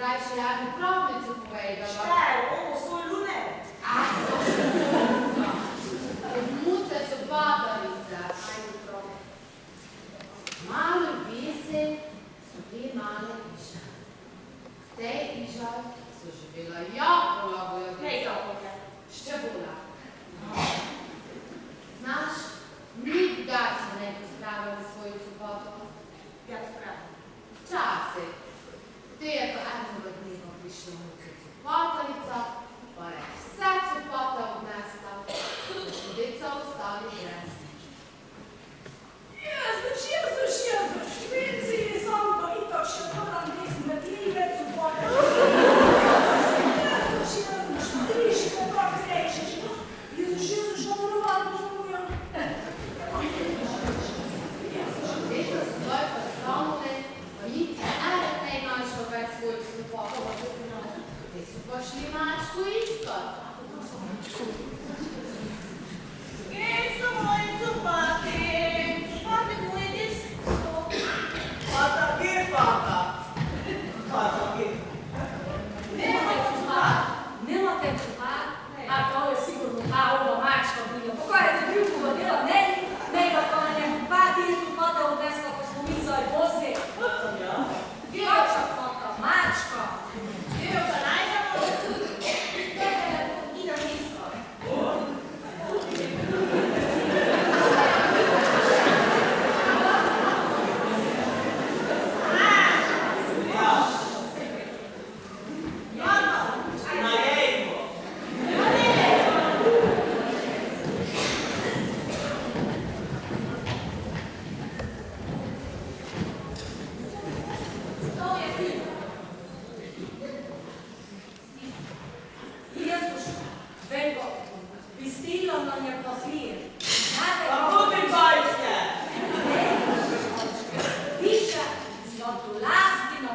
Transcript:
rajši javnu pravnicu povedala. Šter, ovo svoj luner. Ah, to še zvodno. Od muce so babarice. Ajde, probe. Malo vise so te male iža. V tej iža so živela jakola vojodica. Ne jakola. Ščebula. Znaš, nikdar smo ne pospravili svojo soboto. Ja spravim. Včasih. Te je pa enega dneva prišla muca copatarica, pa je vse copata odnesla, da so deca ostali brez. Jezuš, švici je sam pa itak še moram desmetljive copate. Jezuš, triško, kak rečeš. Jezuš, namorovati zvojo. Deca so zdaj pa stavile, pa niti eret ne imaš več svojih copatov. Te so pa šli mačku iskat. Kje so moji copati? Copate moje desko. Fata, kje fata? Fata, kje? Nemate copat? A to je sigurno ova mačka bila. Pa kaj je te drugega dela? Ne pa to na njem. Pa ti je copata odnesla, ko smo mi zdaj bosi. Ja. Kakšna fata? Mačka. Jo pa najdemo. Idem isto. Na jejko. To je fino. Jezuš, vengo, pistilo nam je papir. Znate, Kako ti bajste? piše zlatolasti na